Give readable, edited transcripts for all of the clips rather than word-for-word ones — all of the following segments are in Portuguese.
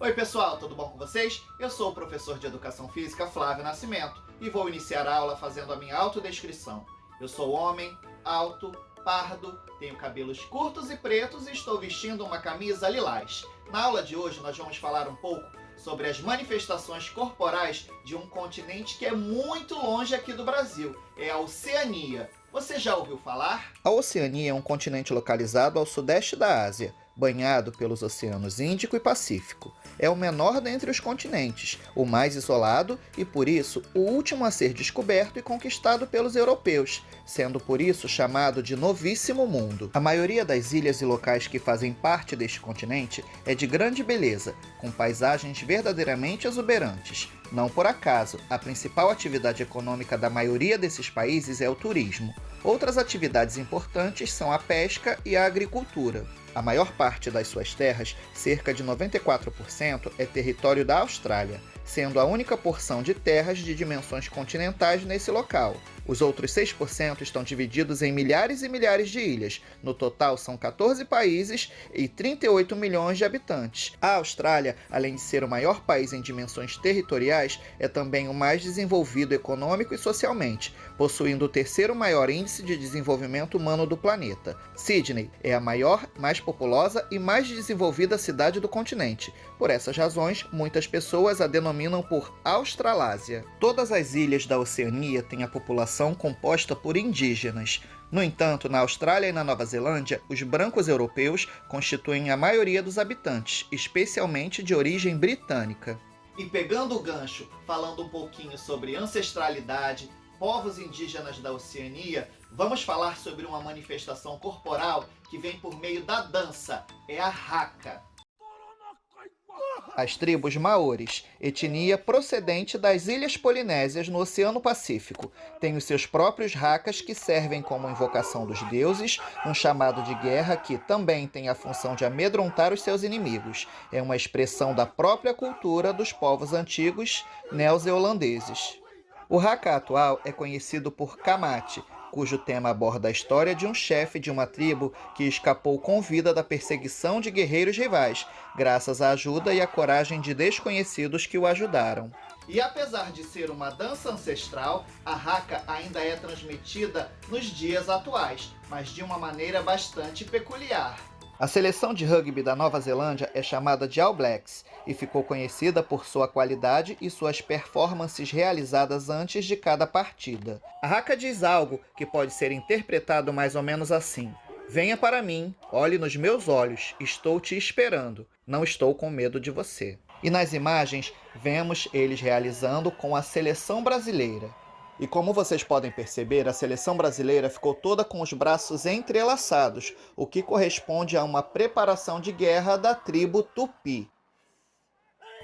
Oi pessoal, tudo bom com vocês? Eu sou o professor de Educação Física Flávio Nascimento e vou iniciar a aula fazendo a minha autodescrição. Eu sou homem, alto, pardo, tenho cabelos curtos e pretos e estou vestindo uma camisa lilás. Na aula de hoje nós vamos falar um pouco sobre as manifestações corporais de um continente que é muito longe aqui do Brasil, é a Oceania. Você já ouviu falar? A Oceania é um continente localizado ao sudeste da Ásia, banhado pelos oceanos Índico e Pacífico. É o menor dentre os continentes, o mais isolado e, por isso, o último a ser descoberto e conquistado pelos europeus, sendo por isso chamado de Novíssimo Mundo. A maioria das ilhas e locais que fazem parte deste continente é de grande beleza, com paisagens verdadeiramente exuberantes. Não por acaso, a principal atividade econômica da maioria desses países é o turismo. Outras atividades importantes são a pesca e a agricultura. A maior parte das suas terras, cerca de 94%, é território da Austrália, sendo a única porção de terras de dimensões continentais nesse local. Os outros 6% estão divididos em milhares e milhares de ilhas. No total, são 14 países e 38 milhões de habitantes. A Austrália, além de ser o maior país em dimensões territoriais, é também o mais desenvolvido econômico e socialmente, possuindo o terceiro maior índice de desenvolvimento humano do planeta. Sydney é a maior, mais populosa e mais desenvolvida cidade do continente. Por essas razões, muitas pessoas a denominam por Australásia. Todas as ilhas da Oceania têm a população composta por indígenas. No entanto, na Austrália e na Nova Zelândia, os brancos europeus constituem a maioria dos habitantes, especialmente de origem britânica. E pegando o gancho, falando um pouquinho sobre ancestralidade, povos indígenas da Oceania, vamos falar sobre uma manifestação corporal que vem por meio da dança, é a haka. As tribos maores, etnia procedente das Ilhas Polinésias no Oceano Pacífico, têm os seus próprios hakas que servem como invocação dos deuses, um chamado de guerra que também tem a função de amedrontar os seus inimigos. É uma expressão da própria cultura dos povos antigos neozelandeses. O haka atual é conhecido por Kamate, cujo tema aborda a história de um chefe de uma tribo que escapou com vida da perseguição de guerreiros rivais, graças à ajuda e à coragem de desconhecidos que o ajudaram. E apesar de ser uma dança ancestral, a haka ainda é transmitida nos dias atuais, mas de uma maneira bastante peculiar. A seleção de rugby da Nova Zelândia é chamada de All Blacks e ficou conhecida por sua qualidade e suas performances realizadas antes de cada partida. A haka diz algo que pode ser interpretado mais ou menos assim: venha para mim, olhe nos meus olhos, estou te esperando, não estou com medo de você. E nas imagens, vemos eles realizando com a seleção brasileira. E como vocês podem perceber, a seleção brasileira ficou toda com os braços entrelaçados, o que corresponde a uma preparação de guerra da tribo Tupi.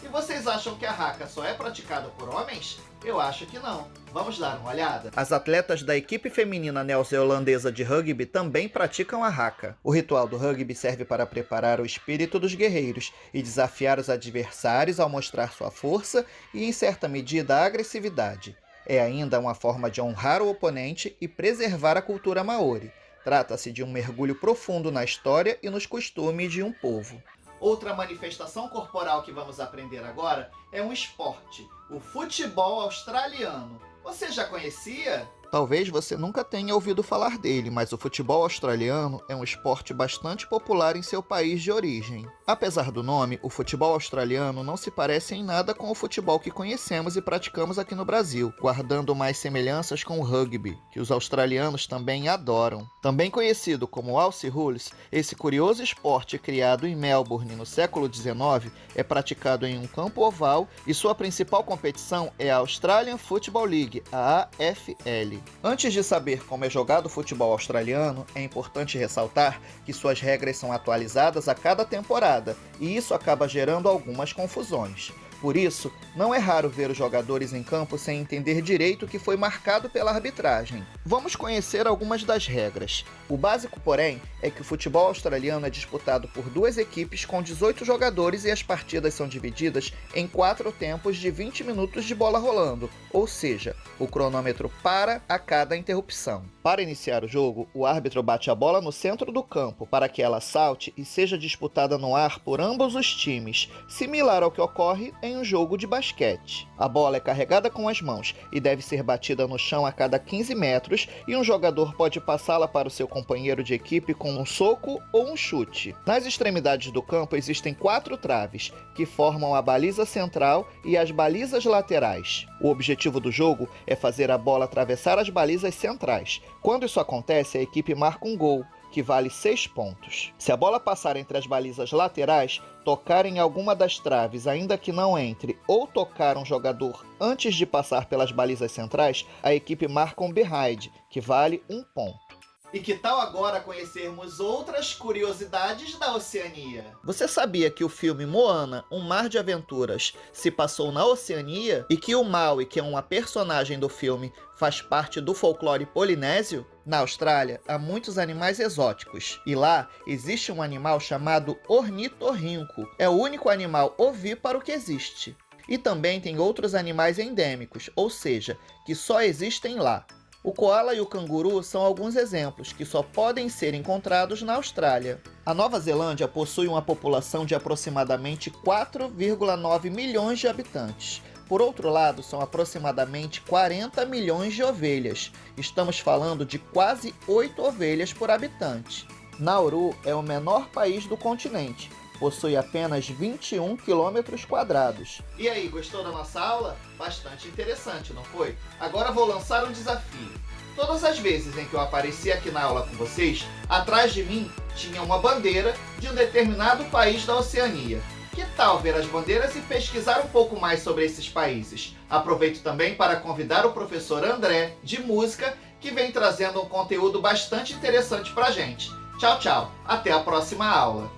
E vocês acham que a haka só é praticada por homens? Eu acho que não. Vamos dar uma olhada? As atletas da equipe feminina neozelandesa de rugby também praticam a haka. O ritual do rugby serve para preparar o espírito dos guerreiros e desafiar os adversários ao mostrar sua força e, em certa medida, a agressividade. É ainda uma forma de honrar o oponente e preservar a cultura maori. Trata-se de um mergulho profundo na história e nos costumes de um povo. Outra manifestação corporal que vamos aprender agora é um esporte, o futebol australiano. Você já conhecia? Talvez você nunca tenha ouvido falar dele, mas o futebol australiano é um esporte bastante popular em seu país de origem. Apesar do nome, o futebol australiano não se parece em nada com o futebol que conhecemos e praticamos aqui no Brasil, guardando mais semelhanças com o rugby, que os australianos também adoram. Também conhecido como Aussie Rules, esse curioso esporte criado em Melbourne no século XIX é praticado em um campo oval e sua principal competição é a Australian Football League, a AFL. Antes de saber como é jogado o futebol australiano, é importante ressaltar que suas regras são atualizadas a cada temporada, e isso acaba gerando algumas confusões. Por isso, não é raro ver os jogadores em campo sem entender direito o que foi marcado pela arbitragem. Vamos conhecer algumas das regras. O básico, porém, é que o futebol australiano é disputado por duas equipes com 18 jogadores e as partidas são divididas em 4 tempos de 20 minutos de bola rolando, ou seja, o cronômetro para a cada interrupção. Para iniciar o jogo, o árbitro bate a bola no centro do campo para que ela salte e seja disputada no ar por ambos os times, similar ao que ocorre em um jogo de basquete. A bola é carregada com as mãos e deve ser batida no chão a cada 15 metros e um jogador pode passá-la para o seu companheiro de equipe com um soco ou um chute. Nas extremidades do campo existem 4 traves, que formam a baliza central e as balizas laterais. O objetivo do jogo é fazer a bola atravessar as balizas centrais. Quando isso acontece, a equipe marca um gol, que vale 6 pontos. Se a bola passar entre as balizas laterais, tocar em alguma das traves ainda que não entre, ou tocar um jogador antes de passar pelas balizas centrais, a equipe marca um behind, que vale 1 ponto. E que tal agora conhecermos outras curiosidades da Oceania? Você sabia que o filme Moana, Um Mar de Aventuras, se passou na Oceania e que o Maui, que é uma personagem do filme, faz parte do folclore polinésio? Na Austrália, há muitos animais exóticos e lá existe um animal chamado ornitorrinco. É o único animal ovíparo que existe. E também tem outros animais endêmicos, ou seja, que só existem lá. O coala e o canguru são alguns exemplos que só podem ser encontrados na Austrália. A Nova Zelândia possui uma população de aproximadamente 4,9 milhões de habitantes. Por outro lado, são aproximadamente 40 milhões de ovelhas. Estamos falando de quase 8 ovelhas por habitante. Nauru é o menor país do continente. Possui apenas 21 quilômetros quadrados. E aí, gostou da nossa aula? Bastante interessante, não foi? Agora vou lançar um desafio. Todas as vezes em que eu apareci aqui na aula com vocês, atrás de mim tinha uma bandeira de um determinado país da Oceania. Que tal ver as bandeiras e pesquisar um pouco mais sobre esses países? Aproveito também para convidar o professor André, de música, que vem trazendo um conteúdo bastante interessante pra gente. Tchau, tchau. Até a próxima aula.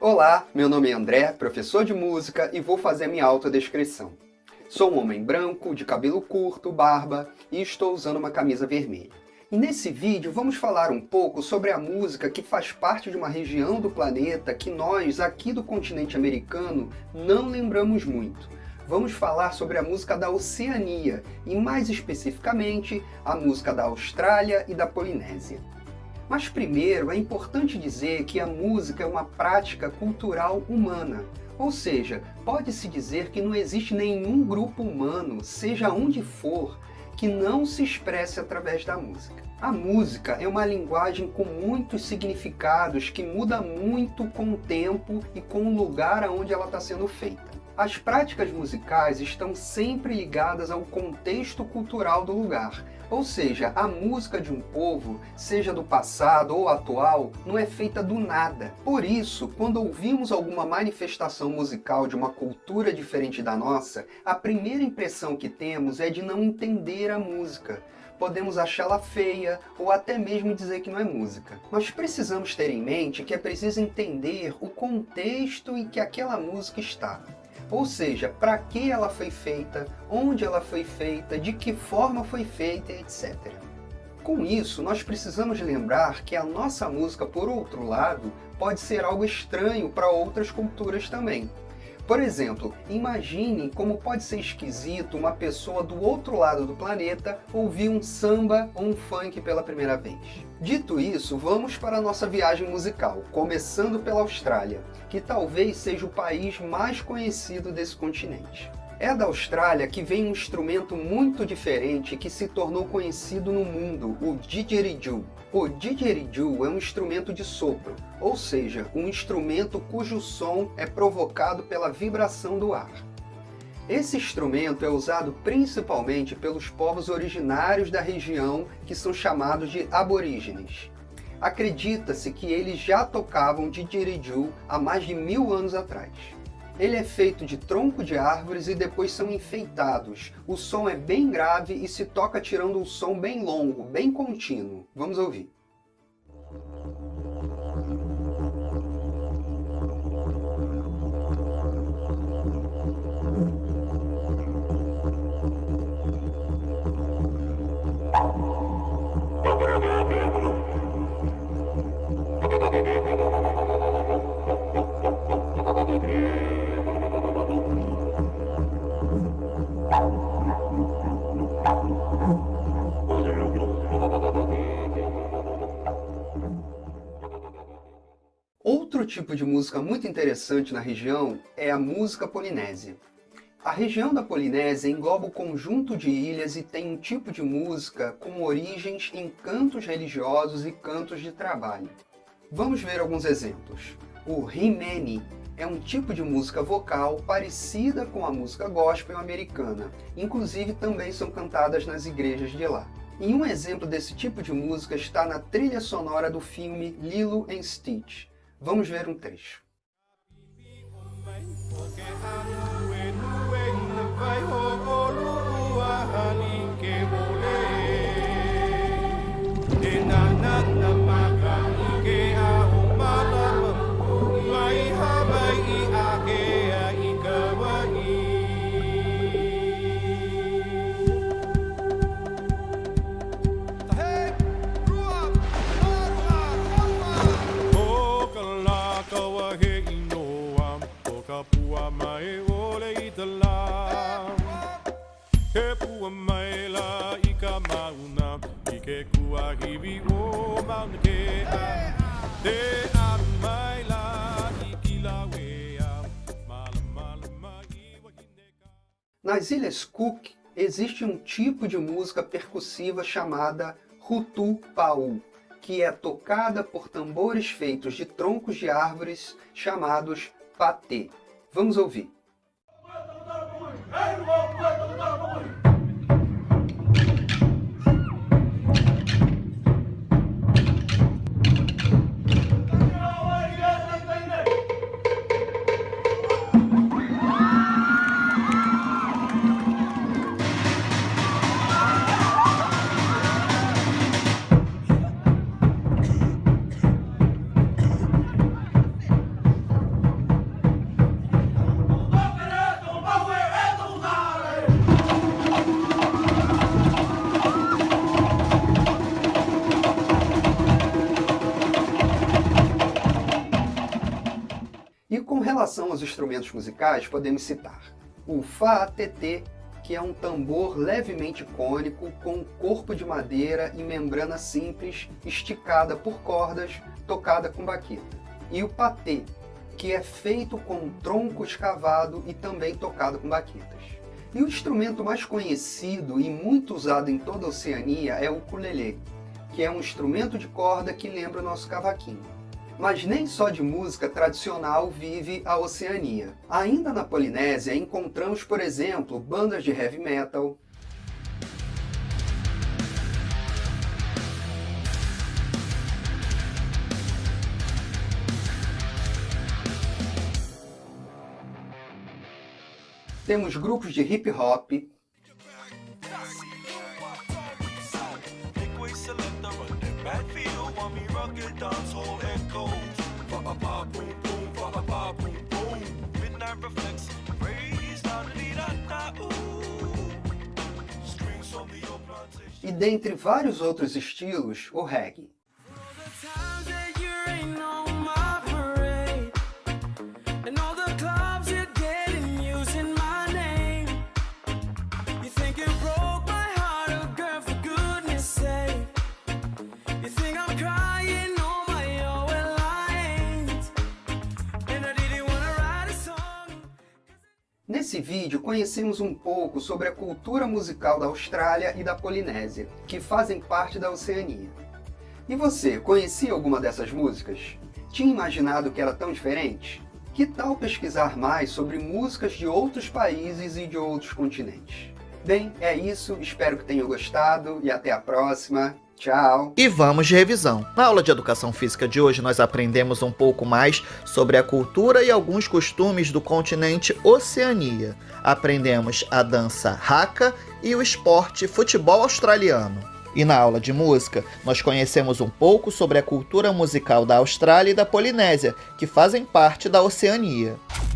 Olá, meu nome é André, professor de música, e vou fazer minha autodescrição. Sou um homem branco, de cabelo curto, barba, e estou usando uma camisa vermelha. E nesse vídeo vamos falar um pouco sobre a música que faz parte de uma região do planeta que nós, aqui do continente americano, não lembramos muito. Vamos falar sobre a música da Oceania, e mais especificamente, a música da Austrália e da Polinésia. Mas primeiro é importante dizer que a música é uma prática cultural humana, ou seja, pode-se dizer que não existe nenhum grupo humano, seja onde for, que não se expresse através da música. A música é uma linguagem com muitos significados que muda muito com o tempo e com o lugar onde ela está sendo feita. As práticas musicais estão sempre ligadas ao contexto cultural do lugar, ou seja, a música de um povo, seja do passado ou atual, não é feita do nada. Por isso, quando ouvimos alguma manifestação musical de uma cultura diferente da nossa, a primeira impressão que temos é de não entender a música. Podemos achá-la feia ou até mesmo dizer que não é música. Mas precisamos ter em mente que é preciso entender o contexto em que aquela música está. Ou seja, para que ela foi feita, onde ela foi feita, de que forma foi feita, etc. Com isso, nós precisamos lembrar que a nossa música, por outro lado, pode ser algo estranho para outras culturas também. Por exemplo, imagine como pode ser esquisito uma pessoa do outro lado do planeta ouvir um samba ou um funk pela primeira vez. Dito isso, vamos para a nossa viagem musical, começando pela Austrália, que talvez seja o país mais conhecido desse continente. É da Austrália que vem um instrumento muito diferente que se tornou conhecido no mundo, o didgeridoo. O didgeridoo é um instrumento de sopro, ou seja, um instrumento cujo som é provocado pela vibração do ar. Esse instrumento é usado principalmente pelos povos originários da região, que são chamados de aborígenes. Acredita-se que eles já tocavam didgeridoo há mais de 1000 anos atrás. Ele é feito de tronco de árvores e depois são enfeitados. O som é bem grave e se toca tirando um som bem longo, bem contínuo. Vamos ouvir. tipo de música muito interessante na região é a música polinésia. A região da Polinésia engloba o conjunto de ilhas e tem um tipo de música com origens em cantos religiosos e cantos de trabalho. Vamos ver alguns exemplos. O Himeni é um tipo de música vocal parecida com a música gospel americana, inclusive também são cantadas nas igrejas de lá. E um exemplo desse tipo de música está na trilha sonora do filme Lilo and Stitch. Vamos ver um trecho. Nas Ilhas Cook existe um tipo de música percussiva chamada Hutu-Pau, que é tocada por tambores feitos de troncos de árvores chamados patê. Vamos ouvir. E com relação aos instrumentos musicais, podemos citar o fa'atete, que é um tambor levemente cônico com um corpo de madeira e membrana simples, esticada por cordas, tocada com baqueta. E o patê, que é feito com um tronco escavado e também tocado com baquetas. E o instrumento mais conhecido e muito usado em toda a Oceania é o ukulele, que é um instrumento de corda que lembra o nosso cavaquinho. Mas nem só de música tradicional vive a Oceania. Ainda na Polinésia encontramos, por exemplo, bandas de heavy metal, temos grupos de hip hop, e dentre vários outros estilos, o reggae. Nesse vídeo conhecemos um pouco sobre a cultura musical da Austrália e da Polinésia, que fazem parte da Oceania. E você, conhecia alguma dessas músicas? Tinha imaginado que era tão diferente? Que tal pesquisar mais sobre músicas de outros países e de outros continentes? Bem, é isso, espero que tenham gostado e até a próxima. Tchau! E vamos de revisão. Na aula de Educação Física de hoje, nós aprendemos um pouco mais sobre a cultura e alguns costumes do continente Oceania. Aprendemos a dança haka e o esporte futebol australiano. E na aula de música, nós conhecemos um pouco sobre a cultura musical da Austrália e da Polinésia, que fazem parte da Oceania.